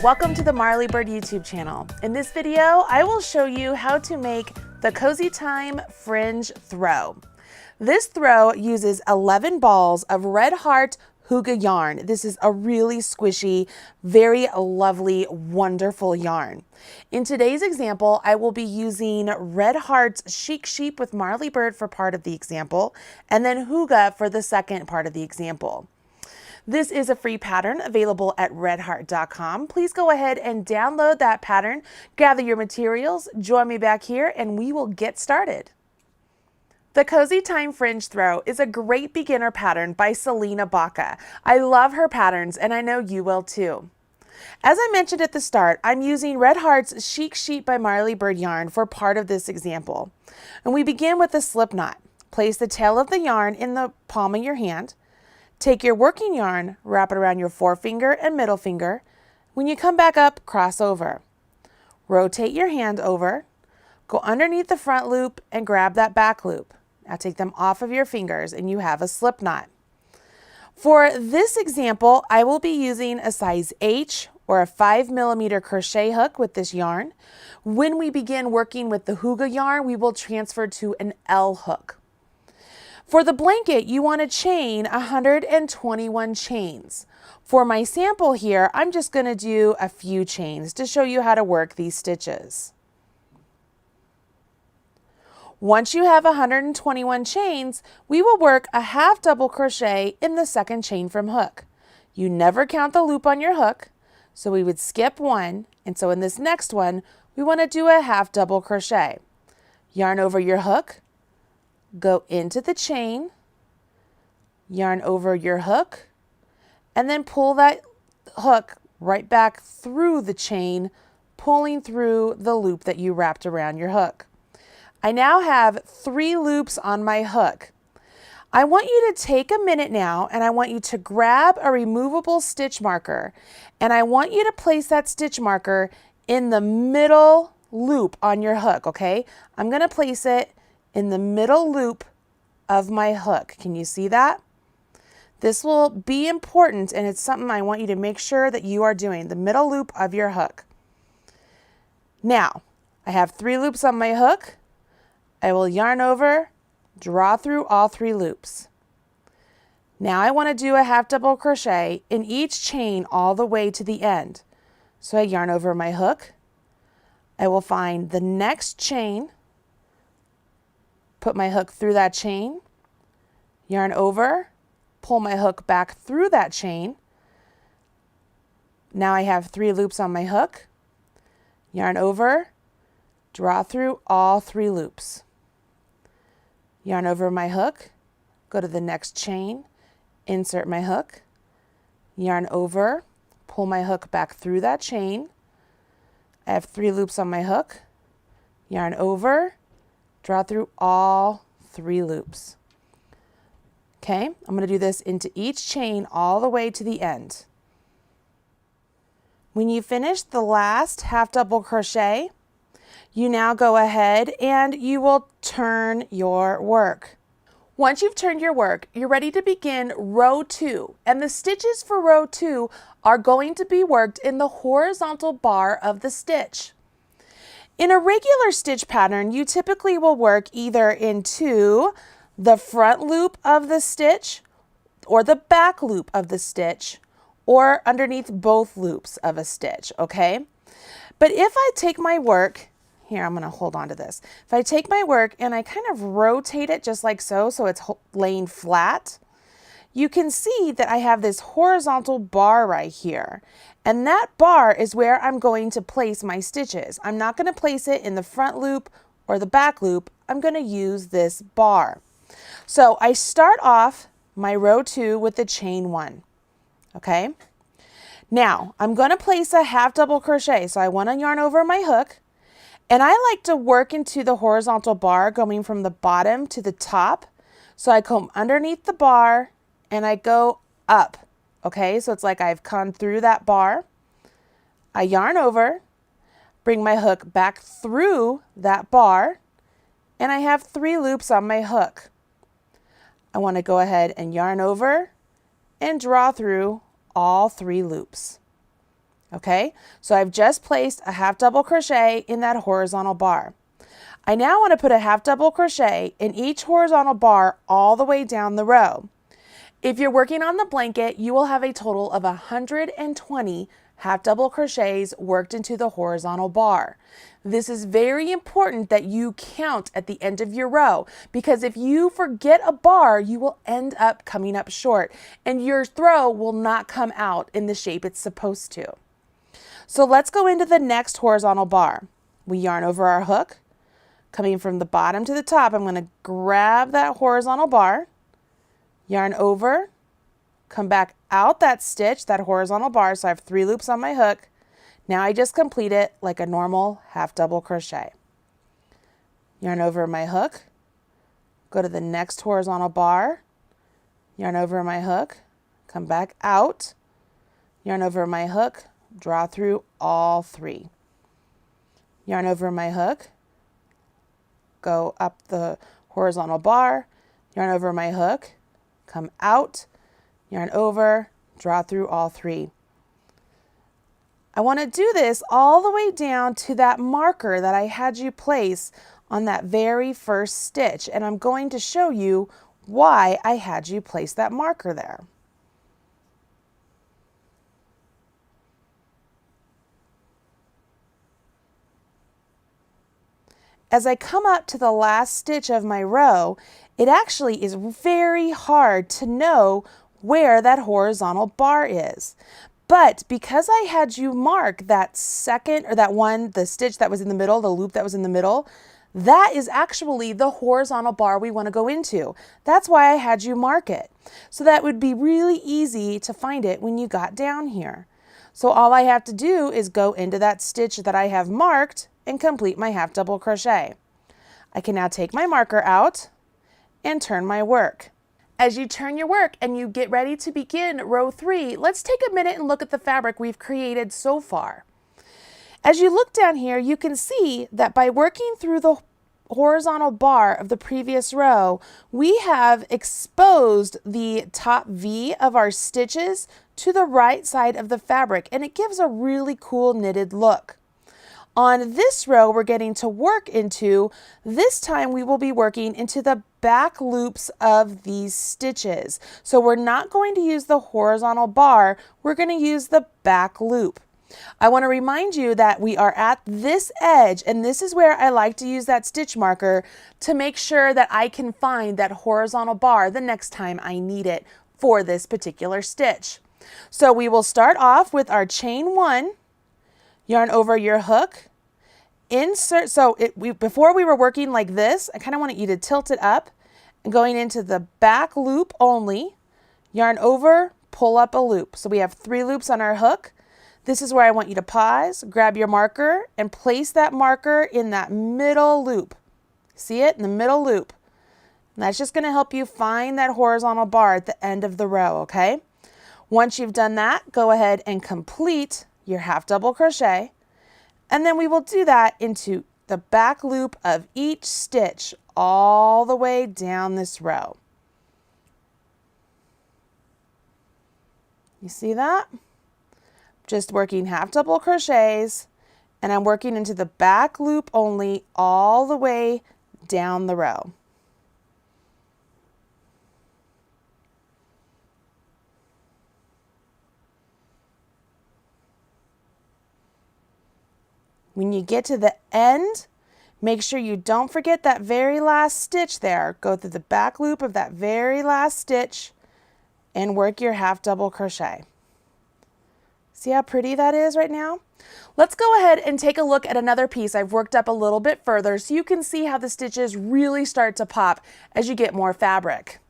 welcome to the Marley Bird YouTube channel. In this video, I will show you how to make the Cozy Time Fringe throw. This throw uses 11 balls of Red Heart Hygge yarn. This is a really squishy, very lovely, wonderful yarn. In today's example, I will be using Red Heart's Chic Sheep with Marley Bird for part of the example, and then Hygge for the second part of the example. This is a free pattern available at redheart.com. Please go ahead and download that pattern, gather your materials, join me back here, and we will get started. The Cozy Time Fringe Throw is a great beginner pattern by Selena Baca. I love her patterns, and I know you will too. As I mentioned at the start, I'm using Red Heart's Chic Sheep by Marley Bird yarn for part of this example. And we begin with a slip knot. Place the tail of the yarn in the palm of your hand. Take your working yarn, wrap it around your forefinger and middle finger. When you come back up, cross over. Rotate your hand over, go underneath the front loop and grab that back loop. Now take them off of your fingers and you have a slip knot. For this example, I will be using a size H or a 5mm crochet hook with this yarn. When we begin working with the Hygge yarn, we will transfer to an L hook. For the blanket, you want to chain 121 chains. For my sample here, I'm just going to do a few chains to show you how to work these stitches. Once you have 121 chains, we will work a half double crochet in the second chain from hook. You never count the loop on your hook, so we would skip one, and so in this next one, we want to do a half double crochet. Yarn over your hook, go into the chain, yarn over your hook, and then pull that hook right back through the chain, pulling through the loop that you wrapped around your hook. I now have 3 loops on my hook. I want you to take a minute now and I want you to grab a removable stitch marker and I want you to place that stitch marker in the middle loop on your hook, okay? I'm going to place it in the middle loop of my hook. Can you see that? This will be important and it's something I want you to make sure that you are doing, the middle loop of your hook. Now, I have 3 loops on my hook. I will yarn over, draw through all 3 loops. Now I want to do a half double crochet in each chain all the way to the end. So I yarn over my hook. I will find the next chain, put my hook through that chain, yarn over, pull my hook back through that chain. Now I have 3 loops on my hook, yarn over, draw through all 3 loops. Yarn over my hook, go to the next chain, insert my hook, yarn over, pull my hook back through that chain. I have 3 loops on my hook, yarn over, draw through all 3 loops. Okay, I'm going to do this into each chain all the way to the end. When you finish the last half double crochet, you now go ahead and you will turn your work. Once you've turned your work, you're ready to begin row 2, and the stitches for row 2 are going to be worked in the horizontal bar of the stitch. In a regular stitch pattern, you typically will work either into the front loop of the stitch or the back loop of the stitch or underneath both loops of a stitch, okay? But if I take my work, here I'm going to hold on to this. If I take my work and I kind of rotate it just like so, so it's laying flat, you can see that I have this horizontal bar right here. And that bar is where I'm going to place my stitches. I'm not going to place it in the front loop or the back loop. I'm going to use this bar. So I start off my row 2 with the chain 1. Okay. Now I'm going to place a half double crochet. So I want to yarn over my hook. And I like to work into the horizontal bar going from the bottom to the top. So I come underneath the bar and I go up. Okay, so it's like I've come through that bar. I yarn over, bring my hook back through that bar, and I have 3 loops on my hook. I want to go ahead and yarn over and draw through all 3 loops. Okay, so I've just placed a half double crochet in that horizontal bar. I now want to put a half double crochet in each horizontal bar all the way down the row. If you're working on the blanket, you will have a total of 120 half double crochets worked into the horizontal bar. This is very important that you count at the end of your row, because if you forget a bar, you will end up coming up short and your throw will not come out in the shape it's supposed to. So let's go into the next horizontal bar. We yarn over our hook. Coming from the bottom to the top, I'm going to grab that horizontal bar, yarn over, come back out that stitch, that horizontal bar, so I have 3 loops on my hook. Now I just complete it like a normal half double crochet. Yarn over my hook, go to the next horizontal bar, yarn over my hook, come back out, yarn over my hook, draw through all 3. Yarn over my hook, go up the horizontal bar, yarn over my hook, come out, yarn over, draw through all 3. I want to do this all the way down to that marker that I had you place on that very first stitch, and I'm going to show you why I had you place that marker there. As I come up to the last stitch of my row, it actually is very hard to know where that horizontal bar is. But because I had you mark that second, or that one, the stitch that was in the middle, the loop that was in the middle, that is actually the horizontal bar we want to go into. That's why I had you mark it. So that would be really easy to find it when you got down here. So all I have to do is go into that stitch that I have marked and complete my half double crochet. I can now take my marker out and turn my work. As you turn your work and you get ready to begin row 3, let's take a minute and look at the fabric we've created so far. As you look down here, you can see that by working through the horizontal bar of the previous row, we have exposed the top V of our stitches to the right side of the fabric, and it gives a really cool knitted look. On this row we're getting to work into, this time we will be working into the back loops of these stitches. So we're not going to use the horizontal bar, we're going to use the back loop. I want to remind you that we are at this edge, and this is where I like to use that stitch marker to make sure that I can find that horizontal bar the next time I need it for this particular stitch. So we will start off with our chain 1, yarn over your hook, insert, so before we were working like this, I kind of want you to tilt it up and going into the back loop only, yarn over, pull up a loop. So we have 3 loops on our hook. This is where I want you to pause, grab your marker, and place that marker in that middle loop. See it? In the middle loop. And that's just going to help you find that horizontal bar at the end of the row, okay? Once you've done that, go ahead and complete your half double crochet. And then we will do that into the back loop of each stitch all the way down this row. You see that? Just working half double crochets, and I'm working into the back loop only all the way down the row. When you get to the end, make sure you don't forget that very last stitch there. Go through the back loop of that very last stitch and work your half double crochet. See how pretty that is right now? Let's go ahead and take a look at another piece I've worked up a little bit further so you can see how the stitches really start to pop as you get more fabric.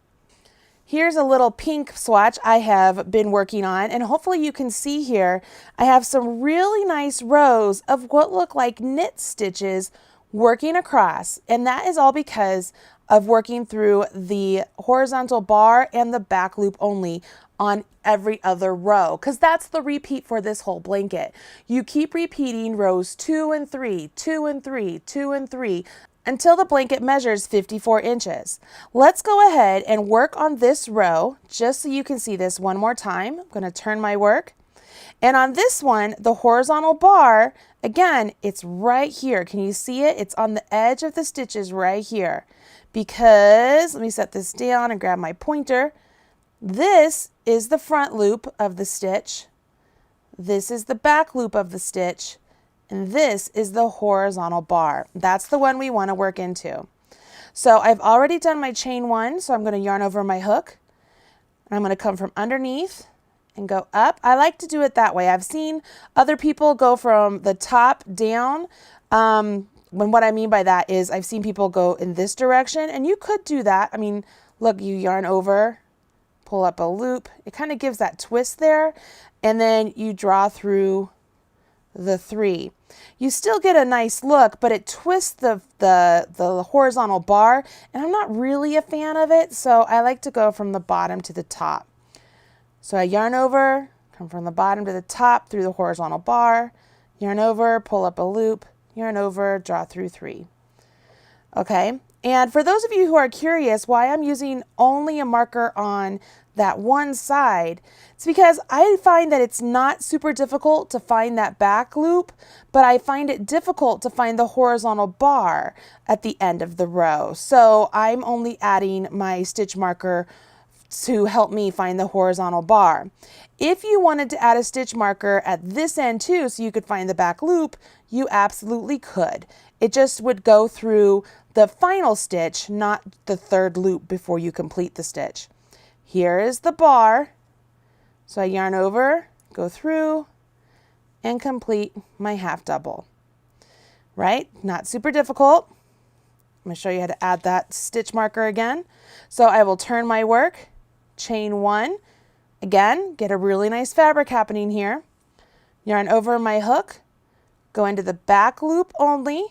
Here's a little pink swatch I have been working on, and hopefully you can see here I have some really nice rows of what look like knit stitches working across, and that is all because of working through the horizontal bar and the back loop only on every other row, because that's the repeat for this whole blanket. You keep repeating rows 2 and 3, 2 and 3, 2 and 3 until the blanket measures 54 inches. Let's go ahead and work on this row just so you can see this one more time. I'm going to turn my work. And on this one, the horizontal bar, again, it's right here. Can you see it? It's on the edge of the stitches right here. Because, let me set this down and grab my pointer. This is the front loop of the stitch. This is the back loop of the stitch. And this is the horizontal bar. That's the one we want to work into. So I've already done my chain 1, so I'm going to yarn over my hook. And I'm going to come from underneath and go up. I like to do it that way. I've seen other people go from the top down. What I mean by that is I've seen people go in this direction, and you could do that. I mean, look, you yarn over, pull up a loop. It kind of gives that twist there, and then you draw through the 3. You still get a nice look, but it twists the horizontal bar, and I'm not really a fan of it, so I like to go from the bottom to the top. So I yarn over, come from the bottom to the top through the horizontal bar, yarn over, pull up a loop, yarn over, draw through 3. Okay, and for those of you who are curious why I'm using only a marker on that one side, it's because I find that it's not super difficult to find that back loop, but I find it difficult to find the horizontal bar at the end of the row. So I'm only adding my stitch marker to help me find the horizontal bar. If you wanted to add a stitch marker at this end too, so you could find the back loop, you absolutely could. It just would go through the final stitch, not the 3rd loop before you complete the stitch. Here is the bar. So I yarn over, go through, and complete my half double. Right? Not super difficult. I'm going to show you how to add that stitch marker again. So I will turn my work, chain 1. Again, get a really nice fabric happening here. Yarn over my hook, go into the back loop only.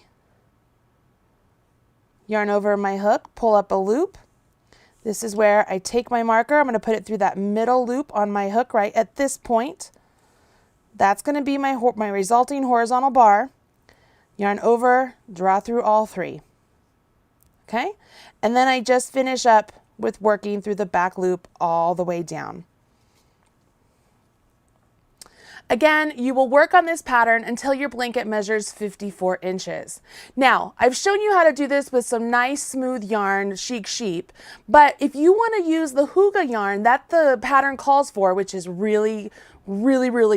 Yarn over my hook, pull up a loop. This is where I take my marker. I'm going to put it through that middle loop on my hook right at this point. That's going to be my resulting horizontal bar. Yarn over, draw through all 3. Okay? And then I just finish up with working through the back loop all the way down. Again, you will work on this pattern until your blanket measures 54 inches. Now, I've shown you how to do this with some nice smooth yarn, Chic Sheep, but if you want to use the Hygge yarn that the pattern calls for, which is really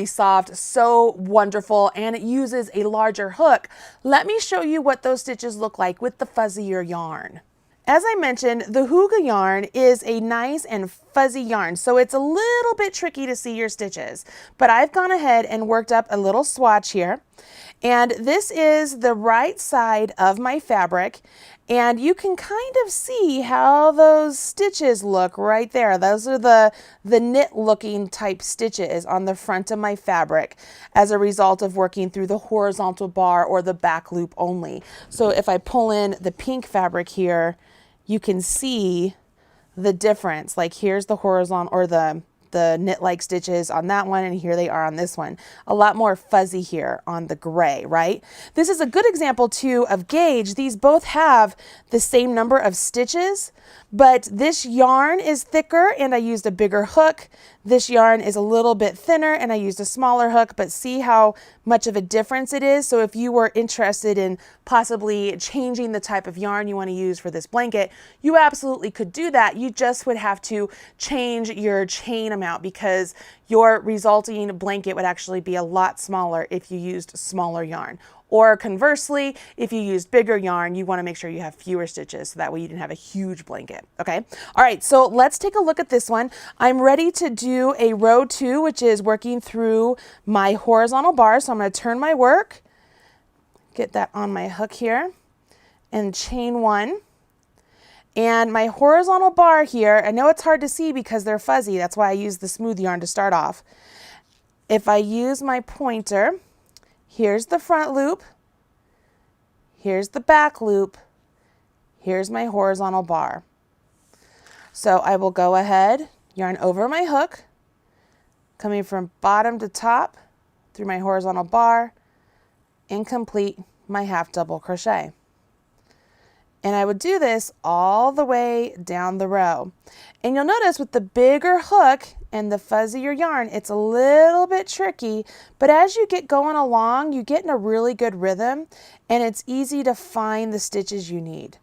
soft, so wonderful, and it uses a larger hook, let me show you what those stitches look like with the fuzzier yarn. As I mentioned, the Hygge yarn is a nice and fuzzy yarn, so it's a little bit tricky to see your stitches. But I've gone ahead and worked up a little swatch here. And this is the right side of my fabric. And you can kind of see how those stitches look right there. Those are the knit looking type stitches on the front of my fabric as a result of working through the horizontal bar or the back loop only. So if I pull in the pink fabric here, you can see the difference. Like here's the horizontal or the knit-like stitches on that one, and here they are on this one. A lot more fuzzy here on the gray, right? This is a good example too of gauge. These both have the same number of stitches, but this yarn is thicker and I used a bigger hook. This yarn is a little bit thinner and I used a smaller hook, but see how much of a difference it is? So if you were interested in possibly changing the type of yarn you want to use for this blanket, you absolutely could do that. You just would have to change your chain amount because your resulting blanket would actually be a lot smaller if you used smaller yarn. Or conversely, if you used bigger yarn, you want to make sure you have fewer stitches so that way you didn't have a huge blanket. Okay. All right. So let's take a look at this one. I'm ready to do a row 2, which is working through my horizontal bar. So I'm going to turn my work, get that on my hook here, and chain 1. And my horizontal bar here, I know it's hard to see because they're fuzzy. That's why I use the smooth yarn to start off. If I use my pointer, here's the front loop, here's the back loop, here's my horizontal bar. So I will go ahead, yarn over my hook, coming from bottom to top through my horizontal bar, and complete my half double crochet. And I would do this all the way down the row. And you'll notice with the bigger hook, and the fuzzier yarn, it's a little bit tricky, but as you get going along, you get in a really good rhythm and it's easy to find the stitches you need.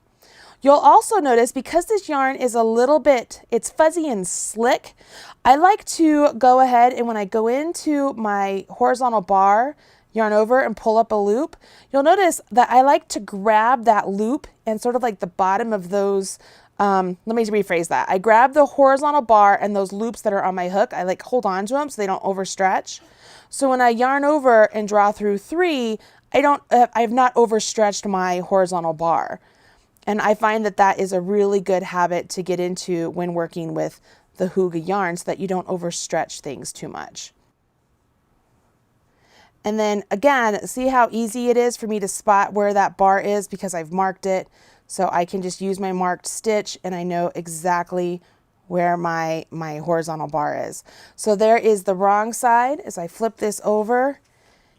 You'll also notice because this yarn is a little bit, it's fuzzy and slick, I like to go ahead and when I go into my horizontal bar, yarn over and pull up a loop, you'll notice that I like to grab that loop and sort of like the bottom of those, let me rephrase that. I grab the horizontal bar and those loops that are on my hook, I like hold on to them so they don't overstretch. So when I yarn over and draw through 3, I've not overstretched my horizontal bar. And I find that that is a really good habit to get into when working with the Hygge yarn so that you don't overstretch things too much. And then again, see how easy it is for me to spot where that bar is because I've marked it. So I can just use my marked stitch and I know exactly where my horizontal bar is. So there is the wrong side. As I flip this over,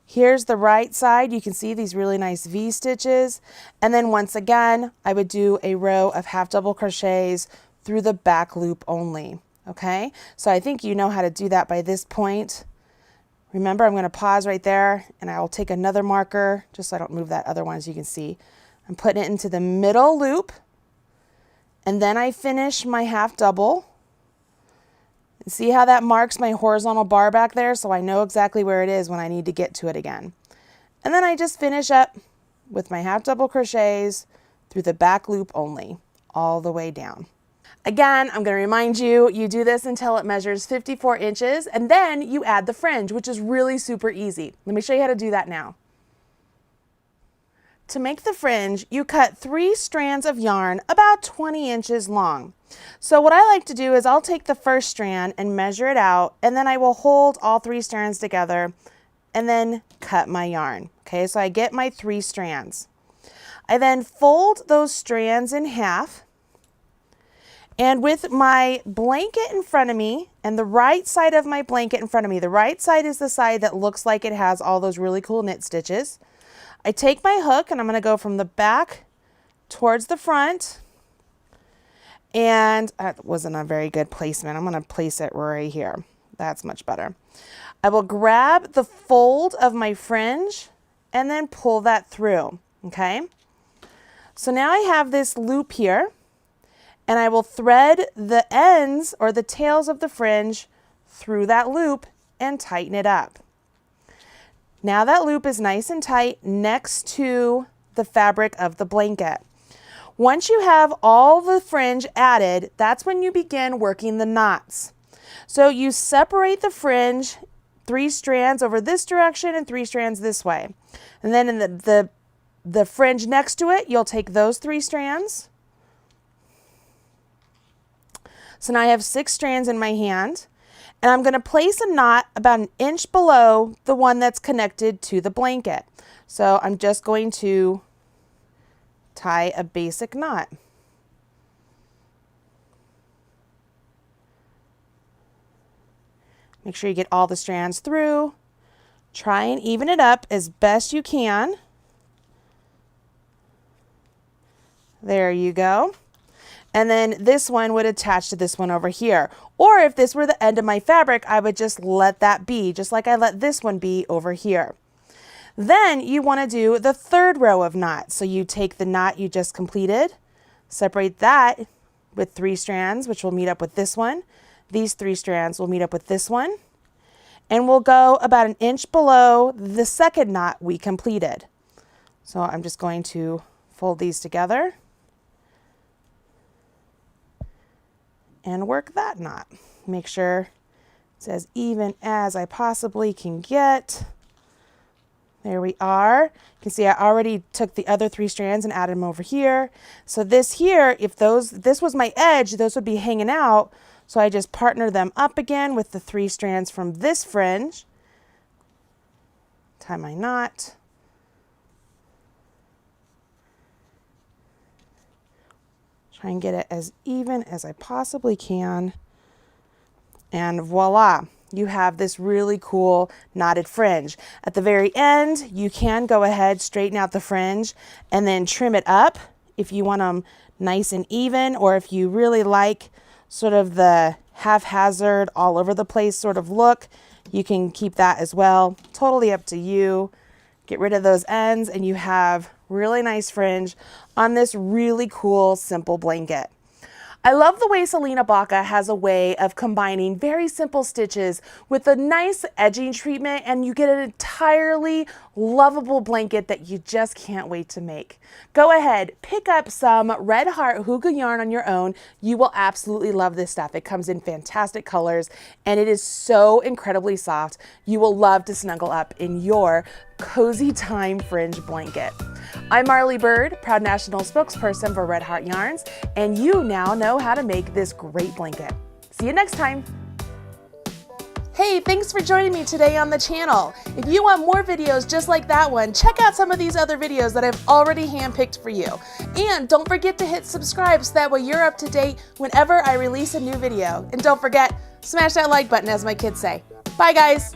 here's the right side. You can see these really nice V stitches. And then once again, I would do a row of half double crochets through the back loop only. Okay, so I think you know how to do that by this point. Remember, I'm going to pause right there and I will take another marker just so I don't move that other one. As you can see, I'm putting it into the middle loop and then I finish my half double. And see how that marks my horizontal bar back there, so I know exactly where it is when I need to get to it again. And then I just finish up with my half double crochets through the back loop only, all the way down. Again, I'm going to remind you, you do this until it measures 54 inches, and then you add the fringe, which is really super easy. Let me show you how to do that now. To make the fringe, you cut 3 strands of yarn about 20 inches long. So what I like to do is I'll take the first strand and measure it out, and then I will hold all 3 strands together and then cut my yarn. Okay, so I get my 3 strands. I then fold those strands in half, and with my blanket in front of me and the right side of my blanket in front of me, the right side is the side that looks like it has all those really cool knit stitches. I take my hook and I'm going to go from the back towards the front, and that wasn't a very good placement. I'm going to place it right here. That's much better. I will grab the fold of my fringe and then pull that through. Okay, so now I have this loop here and I will thread the ends or the tails of the fringe through that loop and tighten it up. Now that loop is nice and tight next to the fabric of the blanket. Once you have all the fringe added, that's when you begin working the knots. So you separate the fringe 3 strands over this direction and 3 strands this way. And then in the fringe next to it, you'll take those 3 strands. So now I have 6 strands in my hand. And I'm going to place a knot about 1 inch below the one that's connected to the blanket. So I'm just going to tie a basic knot. Make sure you get all the strands through. Try and even it up as best you can. There you go. And then this one would attach to this one over here. Or if this were the end of my fabric, I would just let that be, just like I let this one be over here. Then you want to do the 3rd row of knots. So you take the knot you just completed, separate that with 3 strands, which will meet up with this one. These 3 strands will meet up with this one. And we'll go about 1 inch below the 2nd knot we completed. So I'm just going to fold these together and work that knot. Make sure it's as even as I possibly can get. There we are. You can see I already took the other 3 strands and added them over here. So this here, if this was my edge, those would be hanging out. So I just partner them up again with the 3 strands from this fringe. Tie my knot. Try and get it as even as I possibly can. And voila, you have this really cool knotted fringe. At the very end, you can go ahead, straighten out the fringe, and then trim it up if you want them nice and even, or if you really like sort of the haphazard, all over the place sort of look, you can keep that as well. Totally up to you. Get rid of those ends and you have really nice fringe on this really cool, simple blanket. I love the way Selena Baca has a way of combining very simple stitches with a nice edging treatment, and you get an entirely lovable blanket that you just can't wait to make. Go ahead, pick up some Red Heart Hygge yarn on your own. You will absolutely love this stuff. It comes in fantastic colors and it is so incredibly soft. You will love to snuggle up in your Cozy Time Fringe blanket. I'm Marley Bird, proud national spokesperson for Red Heart Yarns, and you now know how to make this great blanket. See you next time. Hey, thanks for joining me today on the channel. If you want more videos just like that one, check out some of these other videos that I've already handpicked for you. And don't forget to hit subscribe so that way you're up to date whenever I release a new video. And don't forget, smash that like button, as my kids say. Bye guys.